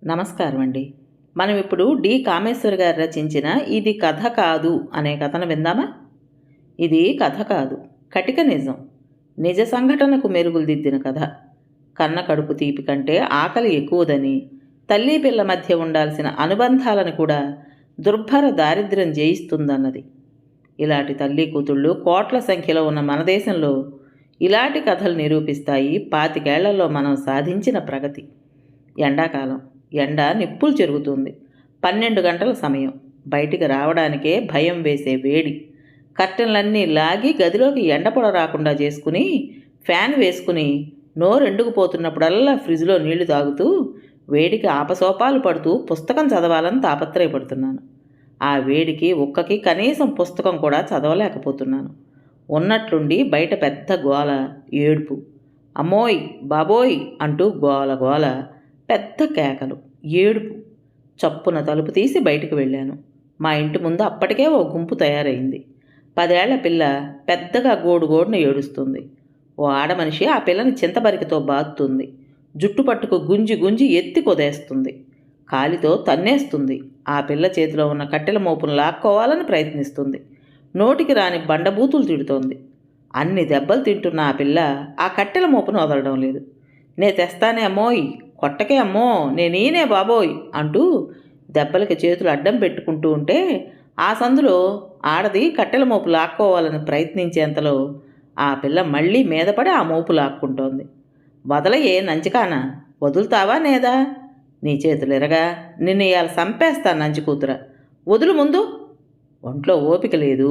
నమస్కారం అండి. మనం ఇప్పుడు డి కామేశ్వర్ గారు రచించిన ఇది కథ కాదు అనే కథను విందామా? ఇది కథ కాదు, కటిక నిజం. నిజ సంఘటనకు మెరుగులు దిద్దిన కథ. కన్న కడుపు తీపి కంటే ఆకలి ఎక్కువదని, తల్లి పిల్ల మధ్య ఉండాల్సిన అనుబంధాలను కూడా దుర్భర దారిద్ర్యం జయిస్తుందన్నది. ఇలాంటి తల్లి కూతుళ్ళు కోట్ల సంఖ్యలో ఉన్న మన దేశంలో ఇలాంటి కథలు నిరూపిస్తాయి 25 ఏళ్లలో మనం సాధించిన ప్రగతి. ఎండాకాలం, ఎండ నిప్పులు చెరుగుతుంది. 12 గంటల సమయం. బయటికి రావడానికే భయం వేసే వేడి. కర్టెన్లన్నీ లాగి గదిలోకి ఎండపొడ రాకుండా చేసుకుని ఫ్యాన్ వేసుకుని నోరెండుకుపోతున్నప్పుడల్లా ఫ్రిడ్జ్లో నీళ్లు తాగుతూ వేడికి ఆపసోపాలు పడుతూ పుస్తకం చదవాలని తాపత్రయపడుతున్నాను. ఆ వేడికి ఒక్కకి కనీసం పుస్తకం కూడా చదవలేకపోతున్నాను. ఉన్నట్లుండి బయట పెద్ద గోల, ఏడుపు. అమ్మోయ్ బాబోయ్ అంటూ గోల గోల, పెద్ద కేకలు, ఏడుపు. చప్పున తలుపు తీసి బయటికి వెళ్ళాను. మా ఇంటి ముందు అప్పటికే ఓ గుంపు తయారైంది. 10 ఏళ్ల పిల్ల పెద్దగా గోడుగోడున ఏడుస్తుంది. ఓ ఆడమనిషి ఆ పిల్లని చింతబరికతో బాదుతుంది. జుట్టు పట్టుకు గుంజి గుంజి ఎత్తి కొదేస్తుంది. కాలితో తన్నేస్తుంది. ఆ పిల్ల చేతిలో ఉన్న కట్టెల మోపును లాక్కోవాలని ప్రయత్నిస్తుంది. నోటికి రాని బండబూతులు తిడుతోంది. అన్ని దెబ్బలు తింటున్న ఆ పిల్ల ఆ కట్టెల మోపును వదలడం లేదు. నే తెస్తానే అమ్మోయ్, కొట్టకే అమ్మో, నేనీనే బాబోయ్ అంటూ దెబ్బలకి చేతులు అడ్డం పెట్టుకుంటూ ఉంటే ఆ సందులో ఆడది కట్టెల మోపు లాక్కోవాలని ప్రయత్నించేంతలో ఆ పిల్ల మళ్ళీ మీదపడి ఆ మోపు లాక్కుంటోంది. వదలయే నంచికానా, వదులుతావా నేదా? నీ చేతులు ఎరగా, నిన్ను ఇవాళ చంపేస్తా నంచి కూతుర, వదులు ముందు. ఒంట్లో ఓపిక లేదు,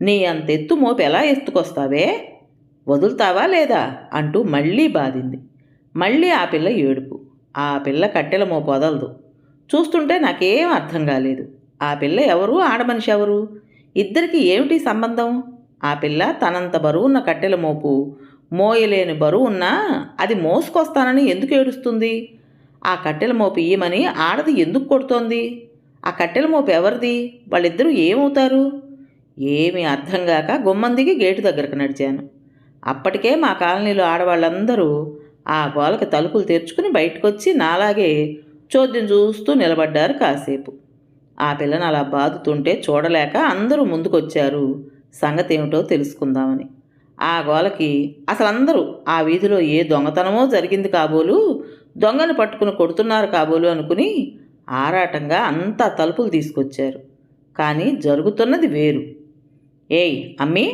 నీ అంత ఎత్తు మోపు ఎలా ఎత్తుకొస్తావే, వదులుతావా లేదా అంటూ మళ్ళీ బాధింది. మళ్ళీ ఆ పిల్ల ఏడుపు. ఆ పిల్ల కట్టెల మోపు వదలదు. చూస్తుంటే నాకేం అర్థం కాలేదు. ఆ పిల్ల ఎవరు, ఆడమనిషి ఎవరు? ఇద్దరికి ఏమిటి సంబంధం? ఆ పిల్ల తనంత బరువున్న కట్టెల మోపు మోయలేని బరువున్నా అది మోసుకొస్తానని ఎందుకు ఏడుస్తుంది? ఆ కట్టెల మోపు ఇయ్యమని ఆడది ఎందుకు కొడుతోంది? ఆ కట్టెల మోపు ఎవరిది? వాళ్ళిద్దరూ ఏమవుతారు? ఏమీ అర్థం కాక గుమ్మం దిగి గేటు దగ్గరకు నడిచాను. అప్పటికే మా కాలనీలో ఆడవాళ్ళందరూ ఆ గోలకి తలుపులు తెరుచుకుని బయటకొచ్చి నాలాగే చోద్యం చూస్తూ నిలబడ్డారు కాసేపు. ఆ పిల్లని అలా బాదుతుంటే చూడలేక అందరూ ముందుకొచ్చారు సంగతి ఏమిటో తెలుసుకుందామని. ఆ గోలకి అసలందరూ ఆ వీధిలో ఏ దొంగతనమో జరిగింది కాబోలు, దొంగను పట్టుకుని కొడుతున్నారు కాబోలు అనుకుని ఆరాటంగా అంతా తలుపులు తీసుకొచ్చారు. కానీ జరుగుతున్నది వేరు. ఏయ్ అమ్మీ,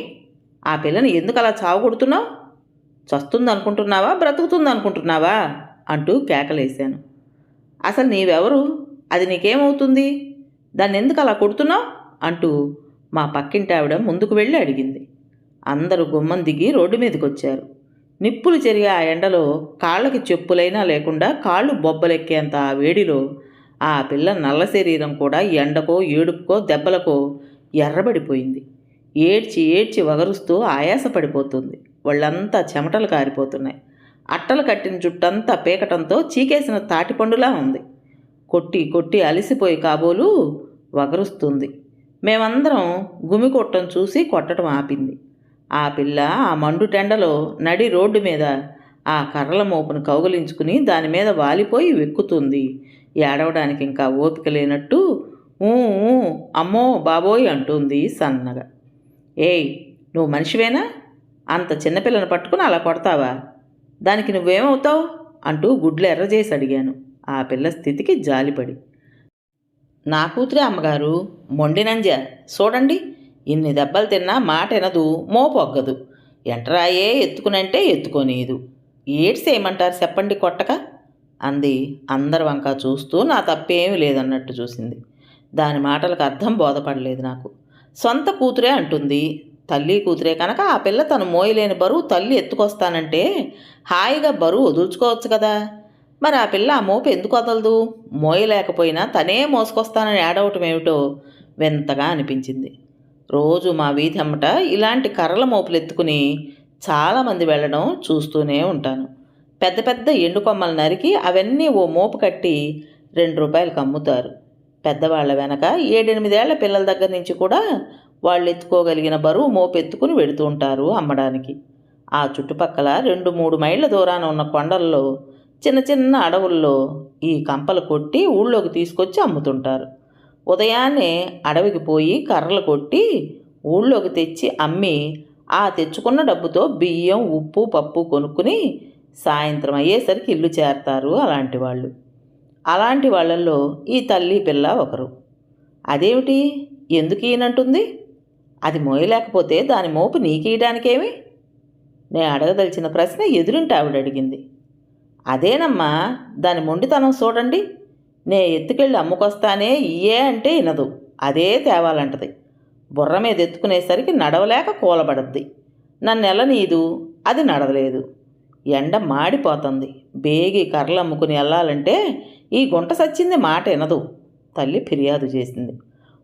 ఆ పిల్లని ఎందుకు అలా చావగొడుతున్నావు? చస్తుందనుకుంటున్నావా, బ్రతుకుతుందనుకుంటున్నావా అంటూ కేకలేశాను. అసలు నీవెవరు? అది నీకేమవుతుంది? దాన్ని ఎందుకు అలా కొడుతున్నావు అంటూ మా పక్కింటి ఆవిడ ముందుకు వెళ్ళి అడిగింది. అందరూ గుమ్మం దిగి రోడ్డు మీదకి వచ్చారు. నిప్పులు చెరిగే ఆ ఎండలో కాళ్ళకి చెప్పులైనా లేకుండా కాళ్ళు బొబ్బలెక్కేంత ఆ వేడిలో ఆ పిల్ల నల్ల శరీరం కూడా ఎండకో ఏడుపుకో దెబ్బలకో ఎర్రబడిపోయింది. ఏడ్చి ఏడ్చి వగరుస్తూ ఆయాసపడిపోతుంది. వాళ్ళంతా చెమటలు కారిపోతున్నాయి. అట్టలు కట్టిన జుట్టంతా పీకటంతో చీకేసిన తాటిపండులా ఉంది. కొట్టి కొట్టి అలిసిపోయి కాబోలు వగరుస్తుంది. మేమందరం గుమి కొట్టం చూసి కొట్టడం ఆపింది. ఆ పిల్ల ఆ మండుటెండలో నడి రోడ్డు మీద ఆ కర్రల మోపును కౌగలించుకుని దాని మీద వాలిపోయి వెక్కుతుంది. ఏడవడానికి ఇంకా ఓపిక లేనట్టు ఊ ఊ అమ్మో బాబోయ్ అంటుంది సన్నగా. ఏయ్, నువ్వు మనిషివేనా? అంత చిన్నపిల్లని పట్టుకుని అలా కొడతావా? దానికి నువ్వేమవుతావు అంటూ గుడ్లు ఎర్రజేసి అడిగాను ఆ పిల్ల స్థితికి జాలిపడి. నా కూతురే అమ్మగారు, మొండినంజ, చూడండి, ఇన్ని దెబ్బలు తిన్నా మాట ఎనదు, మోపొగ్గదు. ఎంటరాయే ఎత్తుకునంటే ఎత్తుకోనీదు. ఏడ్సేయమంటారు చెప్పండి కొట్టక అంది అందరి వంక చూస్తూ నా తప్పేమీ లేదన్నట్టు చూసింది. దాని మాటలకు అర్థం బోధపడలేదు నాకు. సొంత కూతురే అంటుంది. తల్లి కూతురే కనుక ఆ పిల్ల తను మోయలేని బరువు తల్లి ఎత్తుకొస్తానంటే హాయిగా బరువు వదుల్చుకోవచ్చు కదా. మరి ఆ పిల్ల ఆ మోపు ఎందుకు వదలదు? మోయలేకపోయినా తనే మోసుకొస్తానని ఏడవటం ఏమిటో వింతగా అనిపించింది. రోజు మా వీధి అమ్మట ఇలాంటి కర్రల మోపులు ఎత్తుకుని చాలామంది వెళ్ళడం చూస్తూనే ఉంటాను. పెద్ద పెద్ద ఎండు కొమ్మలు నరికి అవన్నీ ఓ మోపు కట్టి ₹2కి అమ్ముతారు. పెద్దవాళ్ల వెనక 7-8 ఏళ్ల పిల్లల దగ్గర నుంచి కూడా వాళ్ళు ఎత్తుకోగలిగిన బరువు మోపెత్తుకుని వెడుతూ ఉంటారు అమ్మడానికి. ఆ చుట్టుపక్కల 2-3 మైళ్ళ దూరాన ఉన్న కొండల్లో, చిన్న చిన్న అడవుల్లో ఈ కంపలు కొట్టి ఊళ్ళోకి తీసుకొచ్చి అమ్ముతుంటారు. ఉదయాన్నే అడవికి పోయి కర్రలు కొట్టి ఊళ్ళోకి తెచ్చి అమ్మి ఆ తెచ్చుకున్న డబ్బుతో బియ్యం, ఉప్పు, పప్పు కొనుక్కుని సాయంత్రం అయ్యేసరికి ఇల్లు చేరతారు అలాంటి వాళ్ళు. అలాంటి వాళ్ళల్లో ఈ తల్లి పిల్ల ఒకరు. అదేమిటి, ఎందుకు ఈయనంటుంది? అది మోయలేకపోతే దాని మోపు నీకీయడానికేమి? నేను అడగదలిచిన ప్రశ్న ఎదురింటి ఆవిడ అడిగింది. అదేనమ్మా, దాని మొండితనం చూడండి. నే ఎత్తుకెళ్ళి అమ్ముకొస్తానే ఇయ్యే అంటే వినదు, అదే తేవాలంటది. బుర్ర మీద ఎత్తుకునేసరికి నడవలేక కూలబడద్ది. నన్నెలనీదు, అది నడవలేదు. ఎండ మాడిపోతుంది. బేగి కర్రలు అమ్ముకుని వెళ్ళాలంటే ఈ గుంట సచ్చింది మాట వినదు. తల్లి ఫిర్యాదు చేసింది.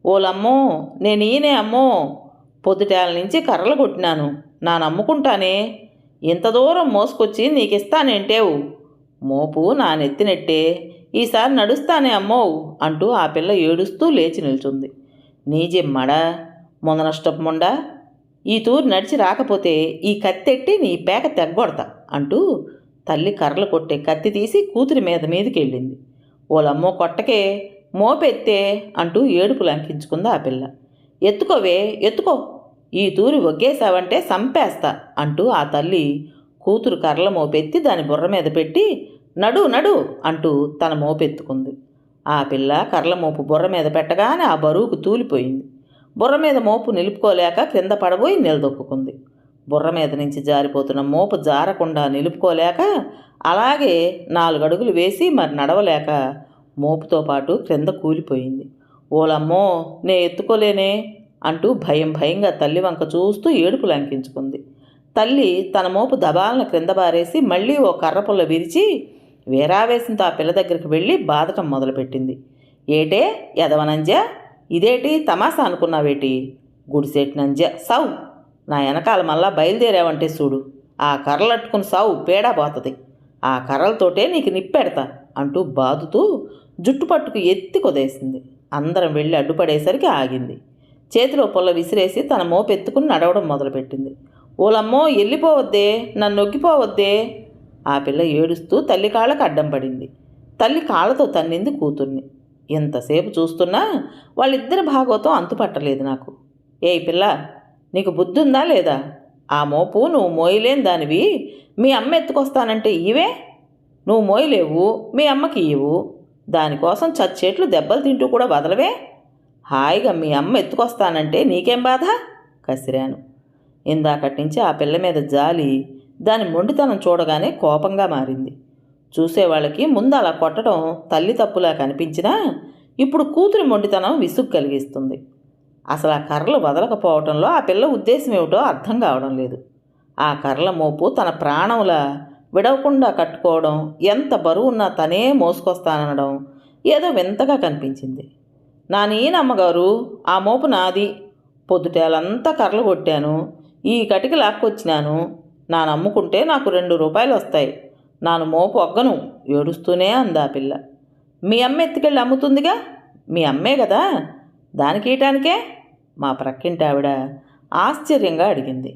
ఓలమ్మో, నేను ఈయనే అమ్మో, పొద్దుటేళ్ళ నుంచి కర్రలు కొట్టినాను, నా నమ్ముకుంటానే. ఇంత దూరం మోసుకొచ్చి నీకిస్తానేంటేవు? మోపు నా నెత్తినెట్టే, ఈసారి నడుస్తానే అమ్మో అంటూ ఆ పిల్ల ఏడుస్తూ లేచి నిల్చుంది. నీజిమ్మడా ముందనష్టముండా, ఈ తూరు నడిచి రాకపోతే ఈ కత్తెట్టి నీ పేక తెగ్గొడతా అంటూ తల్లి కర్రలు కొట్టే కత్తి తీసి కూతురి మీదకి వెళ్ళింది. ఓలమ్మో కొట్టకే, మోపెత్తే అంటూ ఏడుపు లంకించుకుంది ఆ పిల్ల. ఎత్తుకోవే, ఎత్తుకో, ఈ తూరి ఒగ్గేశావంటే సంపేస్తా అంటూ ఆ తల్లి కూతురు కర్రల మోపెత్తి దాని బుర్ర మీద పెట్టి నడు నడు అంటూ తన మోపెత్తుకుంది. ఆ పిల్ల కర్రల మోపు బుర్ర మీద పెట్టగానే ఆ బరువుకు తూలిపోయింది. బుర్ర మీద మోపు నిలుపుకోలేక క్రింద పడబోయి నిలదొక్కుంది. బుర్ర మీద నుంచి జారిపోతున్న మోపు జారకుండా నిలుపుకోలేక అలాగే 4 అడుగులు వేసి మరి నడవలేక మోపుతో పాటు క్రింద కూలిపోయింది. ఓలమ్మో, నే ఎత్తుకోలేనే అంటూ భయంగా తల్లి వంక చూస్తూ ఏడుపు లంకించుకుంది. తల్లి తన మోపు దబాలను క్రింద బారేసి మళ్ళీ ఓ కర్రపుల్ల విరిచి వేరావేశంతో ఆ పిల్ల దగ్గరికి వెళ్ళి బాధటం మొదలుపెట్టింది. ఏటే ఎదవనంజా, ఇదేటి తమాసా అనుకున్నావేటి? గుడిసెట్టినంజా సావు, నా వెనకాల మళ్ళా బయలుదేరావంటే చూడు, ఆ కర్రలట్టుకుని సావు పేడా పోతుంది, ఆ కర్రలతోటే నీకు నిప్పెడతా అంటూ బాదుతూ జుట్టు పట్టుకు ఎత్తి కొదేసింది. అందరం వెళ్ళి అడ్డుపడేసరికి ఆగింది. చేతిలో పుల్ల విసిరేసి తన మోపెత్తుకుని నడవడం మొదలుపెట్టింది. ఓలమ్మో, వెళ్ళిపోవద్దే, నన్ను నొక్కిపోవద్దే. ఆ పిల్ల ఏడుస్తూ తల్లి కాళ్ళకు అడ్డం పడింది. తల్లి కాళ్ళతో తన్నింది కూతుర్ని. ఎంతసేపు చూస్తున్నా వాళ్ళిద్దరి భాగవతం అంతుపట్టలేదు నాకు. ఏయ్ పిల్ల, నీకు బుద్ధి ఉందా లేదా? ఆ మోపు నువ్వు మోయలేని దానివి మీ అమ్మ ఎత్తుకొస్తానంటే ఇవే, నువ్వు మోయలేవు, మీ అమ్మకి ఇవ్వు, దానికోసం చచ్చేట్లు దెబ్బలు తింటూ కూడా వదలవే. హాయిగా మీ అమ్మ ఎత్తుకొస్తానంటే నీకేం బాధ? కసిరాను. ఇందాకటి నుంచి ఆ పిల్ల మీద జాలి దాని మొండితనం చూడగానే కోపంగా మారింది. చూసేవాళ్ళకి ముందు అలా కొట్టడం తల్లి తప్పులా కనిపించినా ఇప్పుడు కూతురి మొండితనం విసుగు కలిగిస్తుంది. అసలు ఆ కర్రలు వదలకపోవడంలో ఆ పిల్ల ఉద్దేశం ఏమిటో అర్థం కావడం లేదు. ఆ కర్రల మోపు తన ప్రాణంలా విడవకుండా కట్టుకోవడం, ఎంత బరువున్నా తనే మోసుకొస్తాననడం ఏదో వింతగా కనిపించింది. నా నీనమ్మగారు, ఆ మోపు నాది, పొద్దుటేలంతా కర్రలు కొట్టాను, ఈ కటికి లాక్కొచ్చినాను, నా నమ్ముకుంటే నాకు 2 రూపాయలు వస్తాయి, నాను మోపు ఒగ్గను ఏడుస్తూనే అందా పిల్ల. మీ అమ్మ ఎత్తుకెళ్ళి అమ్ముతుందిగా, మీ అమ్మే కదా, దానికీయటానికే? మా ప్రక్కింటి ఆవిడ ఆశ్చర్యంగా అడిగింది.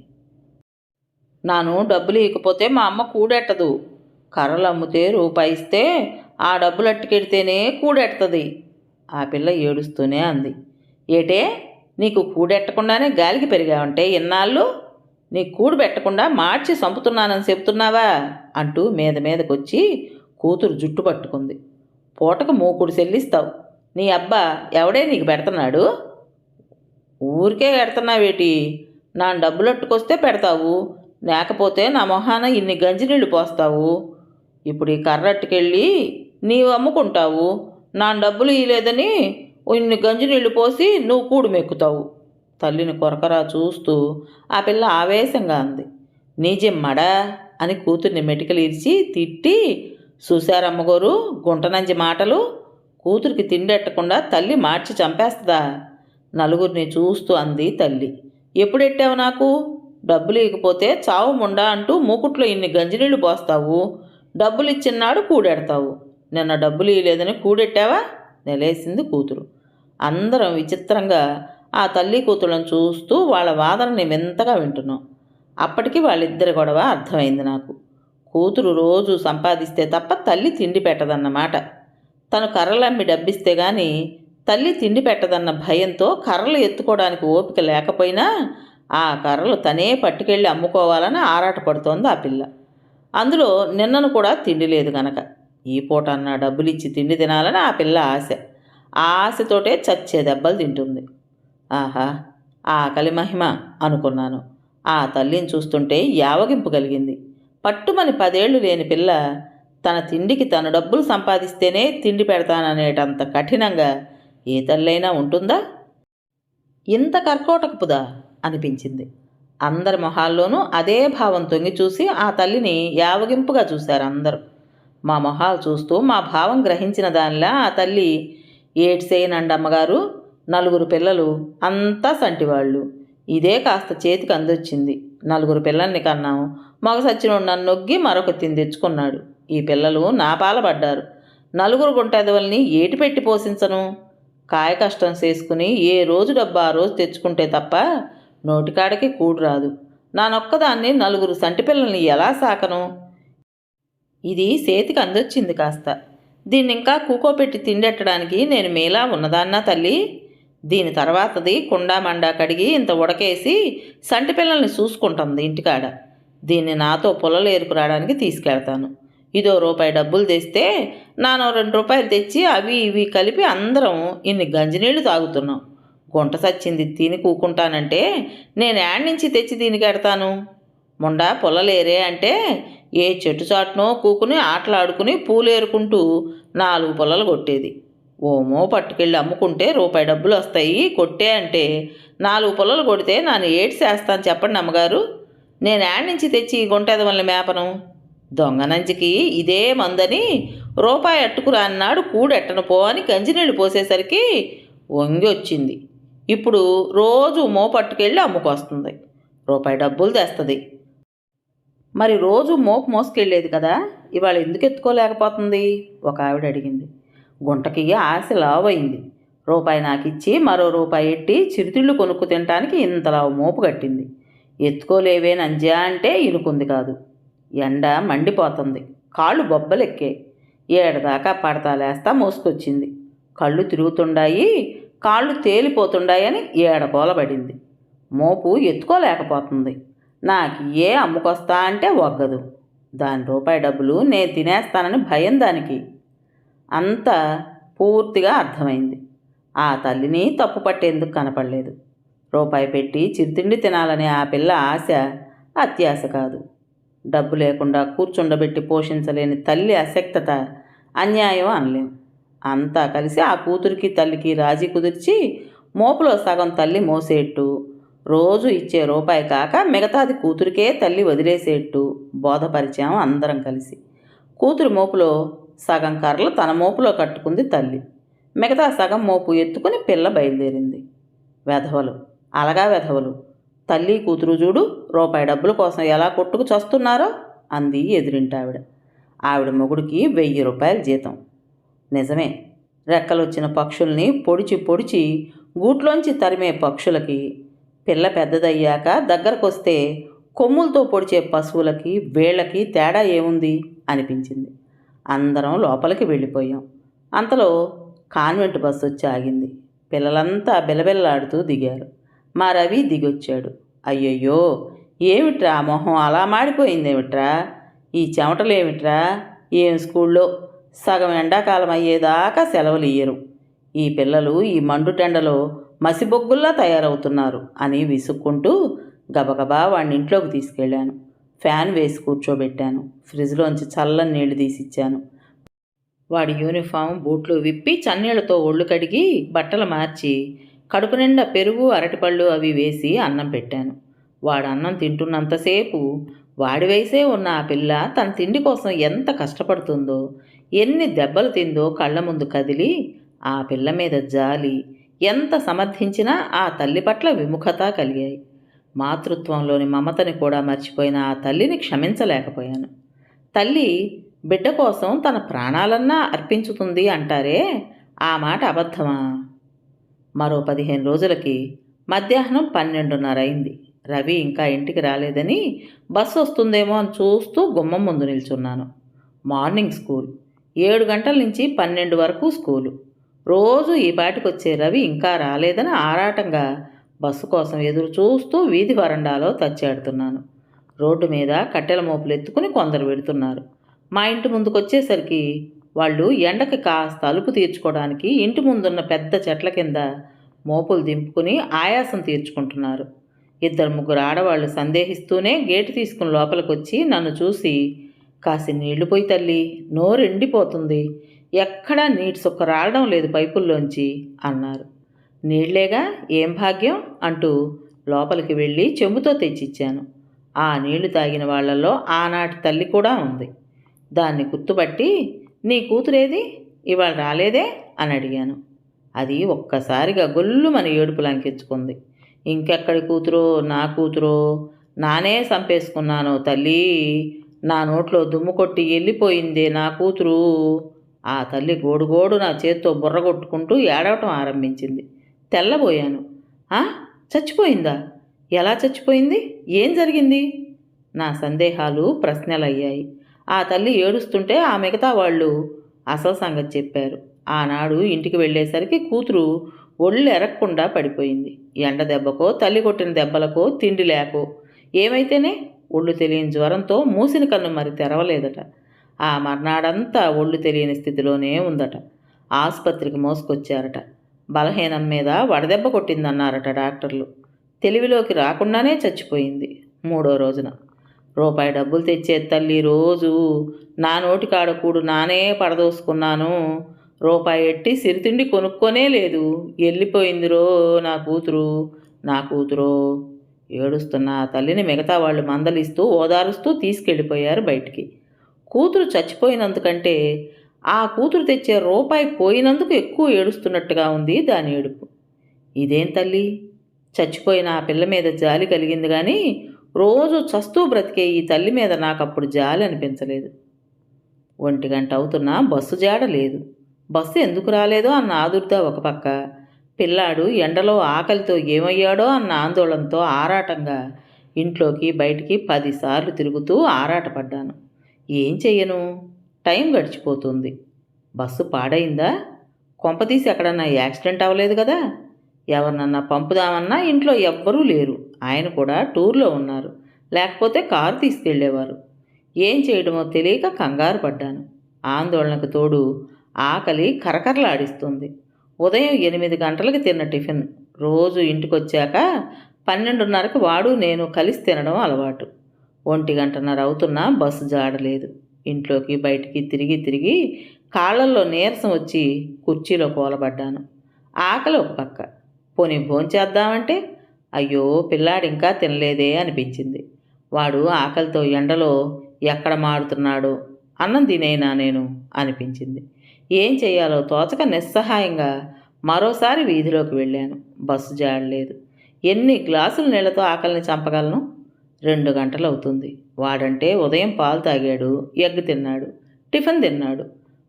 నాను డబ్బులు ఇకపోతే మా అమ్మ కూడెట్టదు, కర్రలు అమ్మితే రూపాయి ఇస్తే ఆ డబ్బులు అట్టుకెడితేనే కూడెడుతుంది. ఆ పిల్ల ఏడుస్తూనే అంది. ఏటే, నీకు కూడెట్టకుండానే గాలికి పెరిగావంటే ఇన్నాళ్ళు, నీ కూడు పెట్టకుండా మార్చి చంపుతున్నానని చెప్తున్నావా అంటూ మీదకొచ్చి కూతురు జుట్టు పట్టుకుంది. పూటకు మూకుడు చెల్లిస్తావు, నీ అబ్బా ఎవడే నీకు పెడుతున్నాడు? ఊరికే పెడుతున్నావేటి? నా డబ్బులట్టుకొస్తే పెడతావు, లేకపోతే నా మొహాన ఇన్ని గంజినీళ్ళు పోస్తావు. ఇప్పుడు ఈ కర్రట్టుకెళ్ళి నీవు అమ్ముకుంటావు, నా డబ్బులు ఇయ్యలేదని ఇన్ని గంజినీళ్ళు పోసి నువ్వు కూడు మెక్కుతావు. తల్లిని కొరకరా చూస్తూ ఆ పిల్ల ఆవేశంగా అంది. నీజిమ్మడా అని కూతుర్ని మెటికలు ఇరిచి తిట్టి, చూశారమ్మగోరు గుంటనంజి మాటలు, కూతురికి తిండెట్టకుండా తల్లి మార్చి చంపేస్తుందా? నలుగురిని చూస్తూ అంది తల్లి. ఎప్పుడెట్టావు నాకు? డబ్బులు ఇకపోతే చావు ముండా అంటూ మూకుట్లో ఇన్ని గంజినీళ్ళు పోస్తావు, డబ్బులు ఇచ్చిన్నాడు కూడెడతావు, నిన్న డబ్బులు ఇవ్వలేదని కూడెట్టావా? నెలేసింది కూతురు. అందరం విచిత్రంగా ఆ తల్లి కూతుళ్ళని చూస్తూ వాళ్ళ వాదనని వింతగా వింటున్నాం. అప్పటికి వాళ్ళిద్దరి గొడవ అర్థమైంది నాకు. కూతురు రోజు సంపాదిస్తే తప్ప తల్లి తిండి పెట్టదన్నమాట. తను కర్రలమ్మి డబ్బిస్తే గాని తల్లి తిండి పెట్టదన్న భయంతో కర్రలు ఎత్తుకోవడానికి ఓపిక లేకపోయినా ఆ కర్రలు తనే పట్టుకెళ్ళి అమ్ముకోవాలని ఆరాటపడుతోంది ఆ పిల్ల. అందులో నిన్నను కూడా తిండి లేదు గనక ఈ పూట అన్న డబ్బులిచ్చి తిండి తినాలని ఆ పిల్ల ఆశ. ఆ ఆశతోటే చచ్చే దెబ్బలు తింటుంది. ఆహా, ఆకలి మహిమ అనుకున్నాను. ఆ తల్లిని చూస్తుంటే యావగింపు కలిగింది. పట్టుమని 10 ఏళ్ళు లేని పిల్ల తన తిండికి తను డబ్బులు సంపాదిస్తేనే తిండి పెడతాననేటంత కఠినంగా ఏ తల్లైనా ఉంటుందా? ఇంత కర్కోటకపుదా అనిపించింది. అందరి మొహాల్లోనూ అదే భావం తొంగి చూసి ఆ తల్లిని యావగింపుగా చూశారు అందరూ. మా మొహాలు చూస్తూ మా భావం గ్రహించిన దానిలా ఆ తల్లి, ఏడ్సేయనండమ్మగారు, 4 పిల్లలు, అంతా సంటివాళ్ళు. ఇదే కాస్త చేతికి అందొచ్చింది. 4 పిల్లల్ని కన్నాం. మగ సచ్చినోడు నన్ను నొగ్గి మరొకతిని తెచ్చుకున్నాడు. ఈ పిల్లలు నా పాలబడ్డారు. 4 గుంటెదవల్ని ఏటి పెట్టి పోషించను? కాయ కష్టం చేసుకుని ఏ రోజు డబ్బు ఆ రోజు తెచ్చుకుంటే తప్ప నోటికాడకి కూడు రాదు. నానొక్కదాన్ని 4 సంటి పిల్లల్ని ఎలా సాకను? ఇది చేతికి అందొచ్చింది కాస్త. దీన్నింకా కూకోపెట్టి తిండెట్టడానికి నేను మీలా ఉన్నదాన్నా తల్లి? దీని తర్వాతది కుండా మండా కడిగి ఇంత ఉడకేసి సంటి పిల్లల్ని చూసుకుంటుంది ఇంటికాడ. దీన్ని నాతో పుల్లలేరుకు రావడానికి తీసుకెళ్తాను. ఇదో రూపాయి డబ్బులు తెస్తే నానో 2 రూపాయలు తెచ్చి అవి ఇవి కలిపి అందరం ఇన్ని గంజినీళ్లు తాగుతున్నాం. గుంట సచ్చింది తిని కూకుంటానంటే నేను యాడ్ నుంచి తెచ్చి దీనికి ఎడతాను? మొండా పొల్లలేరే అంటే ఏ చెట్టు చాటునో కూకుని ఆటలాడుకుని పూలేరుకుంటూ 4 పుల్లలు కొట్టేది. ఓమో పట్టుకెళ్ళి అమ్ముకుంటే రూపాయి డబ్బులు వస్తాయి కొట్టే అంటే 4 పుల్లలు కొడితే నన్ను ఏడ్చి చేస్తాను చెప్పండి అమ్మగారు. నేను యాడ్ నుంచి తెచ్చి ఈ గుంటెదవల్ని మేపను? దొంగనంచికి ఇదే మందని రూపాయి అట్టుకురా అన్నాడు కూడెట్టను పో అని గంజినీళ్ళు పోసేసరికి వంగి వచ్చింది. ఇప్పుడు రోజు మోపట్టుకెళ్ళి అమ్ముకొస్తుంది. రూపాయి డబ్బులు తెస్తుంది. మరి రోజు మోపు మోసుకెళ్ళేది కదా, ఇవాళ ఎందుకు ఎత్తుకోలేకపోతుంది? ఒక ఆవిడ అడిగింది. గుంటకి ఆశ లావైంది. రూపాయి నాకిచ్చి మరో రూపాయి ఎట్టి చిరుతిళ్ళు కొనుక్కు తినటానికి ఇంతలావు మోపు కట్టింది. ఎత్తుకోలేవే నంజా అంటే ఇనుకుంది కాదు. ఎండ మండిపోతుంది. కాళ్ళు బొబ్బలెక్కాయి. ఏడదాకా పడతాలేస్తా మోసుకొచ్చింది. కళ్ళు తిరుగుతుండాయి, కాళ్ళు తేలిపోతుండాయని ఏడకోలబడింది. మోపు ఎత్తుకోలేకపోతుంది. నాకు ఏ అమ్ముకొస్తా అంటే ఒగ్గదు. దాని రూపాయి డబ్బులు నేను తినేస్తానని భయం దానికి. అంతా పూర్తిగా అర్థమైంది. ఆ తల్లిని తప్పు పట్టేందుకు కనపడలేదు. రూపాయి పెట్టి చిరుతిండి తినాలనే ఆ పిల్ల ఆశ అత్యాశ కాదు. డబ్బు లేకుండా కూర్చుండబెట్టి పోషించలేని తల్లి అశక్తత అన్యాయం అనలేం. అంతా కలిసి ఆ కూతురికి తల్లికి రాజీ కుదిర్చి మోపులో సగం తల్లి మోసేట్టు, రోజు ఇచ్చే రూపాయి కాక మిగతాది కూతురికే తల్లి వదిలేసేట్టు బోధపరిచాం అందరం కలిసి. కూతురి మోపులో సగం కర్రలు తన మోపులో కట్టుకుంది తల్లి. మిగతా సగం మోపు ఎత్తుకుని పిల్ల బయలుదేరింది. వెధవలు, అలగా వెధవలు. తల్లి కూతురు చూడు రూపాయి డబ్బుల కోసం ఎలా కొట్టుకు చస్తున్నారో అంది ఎదురింటావిడ. ఆవిడ మొగుడికి 1000 రూపాయల జీతం. నిజమే, రెక్కలొచ్చిన పక్షుల్ని పొడిచి పొడిచి గూట్లోంచి తరిమే పక్షులకి, పిల్ల పెద్దదయ్యాక దగ్గరకొస్తే కొమ్ములతో పొడిచే పశువులకి వీళ్ళకి తేడా ఏముంది అనిపించింది. అందరం లోపలికి వెళ్ళిపోయాం. అంతలో కాన్వెంట్ బస్సు వచ్చి ఆగింది. పిల్లలంతా బిలబిల్లాడుతూ దిగారు. మా రవి దిగొచ్చాడు. అయ్యయ్యో, ఏమిట్రా మొహం అలా మాడిపోయిందేమిట్రా? ఈ చెమటలేమిట్రా? ఏం స్కూల్లో సగం ఎండాకాలం అయ్యేదాకా సెలవులు ఇయ్యరు. ఈ పిల్లలు ఈ మండుటెండలో మసిబొగ్గుల్లా తయారవుతున్నారు అని విసుక్కుంటూ గబగబా వాడిని ఇంట్లోకి తీసుకెళ్ళాను. ఫ్యాన్ వేసి కూర్చోబెట్టాను. ఫ్రిడ్జ్లోంచి చల్లని నీళ్లు తీసిచ్చాను. వాడి యూనిఫామ్ బూట్లు విప్పి చన్నీళ్లతో ఒళ్ళు కడిగి బట్టలు మార్చి కడుపు నిండా పెరుగు అరటిపళ్ళు అవి వేసి అన్నం పెట్టాను. వాడు అన్నం తింటున్నంతసేపు వాడి వయసే ఉన్న ఆ పిల్ల తన తిండి కోసం ఎంత కష్టపడుతుందో, ఎన్ని దెబ్బలు తిందో కళ్ళ ముందు కదిలి ఆ పిల్ల మీద జాలి, ఎంత సమర్థించినా ఆ తల్లి పట్ల విముఖత కలిగాయి. మాతృత్వంలోని మమతని కూడా మర్చిపోయిన ఆ తల్లిని క్షమించలేకపోయాను. తల్లి బిడ్డ కోసం తన ప్రాణాలన్నా అర్పించుతుంది అంటారే, ఆ మాట అబద్ధమా? మరో 15 రోజులకి మధ్యాహ్నం 12:30 అయింది. రవి ఇంకా ఇంటికి రాలేదని బస్సు వస్తుందేమో అని చూస్తూ గుమ్మం ముందు నిల్చున్నాను. Morning school. 7 గంటల నుంచి 12 వరకు స్కూలు. రోజు ఈ పాటికొచ్చే రవి ఇంకా రాలేదని ఆరాటంగా బస్సు కోసం ఎదురు చూస్తూ వీధి వరండాలో తచ్చాడుతున్నాను. రోడ్డు మీద కట్టెల మోపులు ఎత్తుకుని కొందరు వెడుతున్నారు. మా ఇంటి ముందుకొచ్చేసరికి వాళ్ళు ఎండకి కాస్త అలుపు తీర్చుకోవడానికి ఇంటి ముందున్న పెద్ద చెట్ల కింద మోపులు దింపుకుని ఆయాసం తీర్చుకుంటున్నారు. 2-3 ఆడవాళ్ళు సందేహిస్తూనే గేటు తీసుకుని లోపలికొచ్చి నన్ను చూసి, కాసి నీళ్లు పోయి తల్లి, నోరెండిపోతుంది, ఎక్కడా నీటి సుక్క రావడం లేదు పైపుల్లోంచి అన్నారు. నీళ్లేగా, ఏం భాగ్యం అంటూ లోపలికి వెళ్ళి చెంబుతో తెచ్చిచ్చాను. ఆ నీళ్లు తాగిన వాళ్లలో ఆనాటి తల్లి కూడా ఉంది. దాన్ని గుర్తుపట్టి, నీ కూతురేది, ఇవాళ రాలేదే అని అడిగాను. అది ఒక్కసారిగా గొల్లుమని ఏడుపు లంకించుకుంది. ఇంకెక్కడి కూతురో, నా కూతురో, నానే చంపేసుకున్నాను తల్లి, నా నోట్లో దుమ్ము కొట్టి వెళ్ళిపోయిందే నా కూతురు. ఆ తల్లి గోడుగోడు నా చేత్తో బుర్ర కొట్టుకుంటూ ఏడవటం ఆరంభించింది. తెల్లబోయాను. చచ్చిపోయిందా? ఎలా చచ్చిపోయింది? ఏం జరిగింది? నా సందేహాలు ప్రశ్నలయ్యాయి. ఆ తల్లి ఏడుస్తుంటే ఆ మిగతా వాళ్ళు అసలు సంగతి చెప్పారు. ఆనాడు ఇంటికి వెళ్ళేసరికి కూతురు ఒళ్ళు ఎరక్కుండా పడిపోయింది. ఎండ దెబ్బకో, తల్లి కొట్టిన దెబ్బలకో, తిండి లేకో, ఏమైతేనే ఒళ్ళు తెలియని జ్వరంతో మూసిన కన్ను మరి తెరవలేదట. ఆ మర్నాడంతా ఒళ్ళు తెలియని స్థితిలోనే ఉందట. ఆసుపత్రికి మోసుకొచ్చారట. బలహీనం మీద వడదెబ్బ కొట్టిందన్నారట డాక్టర్లు. తెలివిలోకి రాకుండానే చచ్చిపోయింది 3వ రోజున. రూపాయి డబ్బులు తెచ్చే తల్లి రోజు నా నోటికాడ కూడు నానే పడదోసుకున్నాను. రూపాయి ఎట్టి సిరితిండి కొనుక్కొనే లేదు. వెళ్ళిపోయిందిరో నా కూతురు, నా కూతురో. ఏడుస్తున్న ఆ తల్లిని మిగతా వాళ్ళు మందలిస్తూ ఓదారుస్తూ తీసుకెళ్ళిపోయారు బయటికి. కూతురు చచ్చిపోయినందుకంటే ఆ కూతురు తెచ్చే రూపాయి పోయినందుకు ఎక్కువ ఏడుస్తున్నట్టుగా ఉంది దాని ఏడుపు. ఇదేం తల్లి, చచ్చిపోయిన ఆ పిల్ల మీద జాలి కలిగింది కానీ రోజు చస్తూ బ్రతికే ఈ తల్లి మీద నాకప్పుడు జాలి అనిపించలేదు. 1 గంట అవుతున్నా బస్సు జాడ లేదు. బస్సు ఎందుకు రాలేదో అన్న ఆదుర్దా ఒక పక్క, పిల్లాడు ఎండలో ఆకలితో ఏమయ్యాడో అన్న ఆందోళనతో ఆరాటంగా ఇంట్లోకి బయటికి 10 సార్లు తిరుగుతూ ఆరాటపడ్డాను. ఏం చెయ్యను? టైం గడిచిపోతుంది. బస్సు పాడైందా? కొంపతీసి ఎక్కడన్నా యాక్సిడెంట్ అవ్వలేదు కదా? ఎవరినన్నా పంపుదామన్నా ఇంట్లో ఎవ్వరూ లేరు. ఆయన కూడా టూర్లో ఉన్నారు. లేకపోతే కారు తీసుకెళ్లేవారు. ఏం చేయడమో తెలియక కంగారు పడ్డాను. ఆందోళనకు తోడు ఆకలి కరకరలాడిస్తుంది. ఉదయం 8 గంటలకు తిన్న టిఫిన్ రోజు ఇంటికొచ్చాక 12:30కి వాడు నేను కలిసి తినడం అలవాటు. 1 గంటన్నర అవుతున్నా బస్సు జాడలేదు. ఇంట్లోకి బయటికి తిరిగి తిరిగి కాళ్ళల్లో నీరసం వచ్చి కుర్చీలో కూలబడ్డాను. ఆకలి ఒక పక్క. పోనీ భోంచేద్దామంటే అయ్యో పిల్లాడు ఇంకా తినలేదే అనిపించింది. వాడు ఆకలితో ఎండలో ఎక్కడ మాడుతున్నాడో, అన్నం తినేనా నేను అనిపించింది. ఏం చేయాలో తోచక నిస్సహాయంగా మరోసారి వీధిలోకి వెళ్ళాను. బస్సు జాడలేదు. ఎన్ని గ్లాసుల నీళ్లతో ఆకలిని చంపగలను? 2 గంటలు అవుతుంది. వాడంటే ఉదయం పాలు తాగాడు, ఎగ్ తిన్నాడు, టిఫిన్ తిన్నాడు.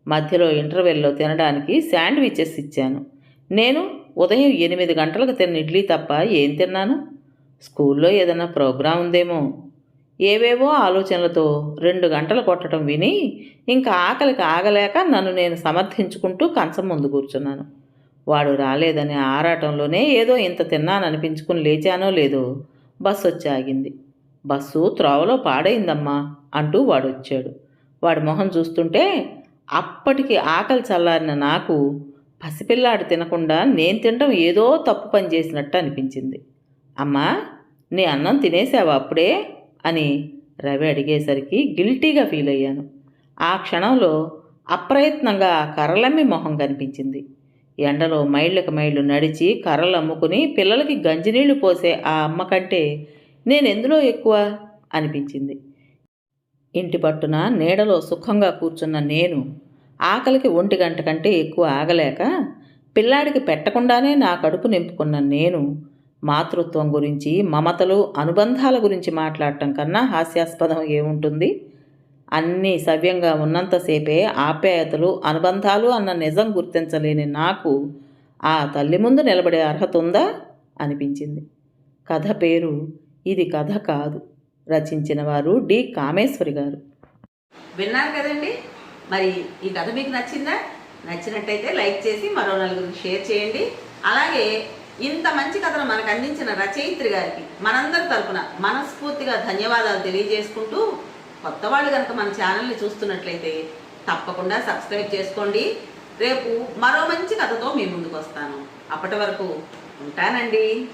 మధ్యలో ఇంటర్వెల్లో తినడానికి శాండ్విచెస్ ఇచ్చాను. నేను ఉదయం 8 గంటలకు తిన్న ఇడ్లీ తప్ప ఏం తిన్నాను? స్కూల్లో ఏదైనా ప్రోగ్రాం ఉందేమో. ఏవేవో ఆలోచనలతో 2 గంటలు కొట్టడం విని ఇంకా ఆకలికి ఆగలేక నన్ను నేను సమర్థించుకుంటూ కంచం ముందు కూర్చున్నాను. వాడు రాలేదనే ఆరాటంలోనే ఏదో ఇంత తిన్నాననిపించుకుని లేచానో లేదో బస్సు వచ్చి ఆగింది. బస్సు త్రోవలో పాడైందమ్మా అంటూ వాడు వచ్చాడు. వాడి మొహం చూస్తుంటే అప్పటికి ఆకలి చల్లారిన నాకు పసిపిల్లాడు తినకుండా నేను తినడం ఏదో తప్పు పని చేసినట్టు అనిపించింది. అమ్మా, నీ అన్నం తినేసావా అప్పుడే అని రవి అడిగేసరికి గిల్టీగా ఫీల్ అయ్యాను. ఆ క్షణంలో అప్రయత్నంగా కర్రలమ్మి మొహం కనిపించింది. ఎండలో మైళ్ళకి మైళ్ళు నడిచి కర్రలు అమ్ముకుని పిల్లలకి గంజినీళ్లు పోసే ఆ అమ్మ కంటే నేనెందులో ఎక్కువ అనిపించింది. ఇంటి పట్టున నీడలో సుఖంగా కూర్చున్న నేను ఆకలికి 1 గంట కంటే ఎక్కువ ఆగలేక పిల్లాడికి పెట్టకుండానే నా కడుపు నింపుకున్న నేను మాతృత్వం గురించి, మమతలు, అనుబంధాల గురించి మాట్లాడటం కన్నా హాస్యాస్పదం ఏముంటుంది? అన్నీ సవ్యంగా ఉన్నంతసేపే ఆప్యాయతలు, అనుబంధాలు అన్న నిజం గుర్తించలేని నాకు ఆ తల్లి ముందు నిలబడే అర్హత ఉందా అనిపించింది. కథ పేరు ఇది కథ కాదు. రచించిన వారు డి. కామేశ్వరి గారు. విన్నారు కదండి. మరి ఈ కథ మీకు నచ్చిందా? నచ్చినట్టయితే లైక్ చేసి మరో నలుగురికి షేర్ చేయండి. అలాగే ఇంత మంచి కథను మనకు అందించిన రచయిత్రి గారికి మనందరి తరపున మనస్ఫూర్తిగా ధన్యవాదాలు తెలియజేసుకుంటూ, కొత్త వాళ్ళు కనుక మన ఛానల్ని చూస్తున్నట్లయితే తప్పకుండా సబ్స్క్రైబ్ చేసుకోండి. రేపు మరో మంచి కథతో మీ ముందుకు వస్తాను. అప్పటి వరకు ఉంటానండి.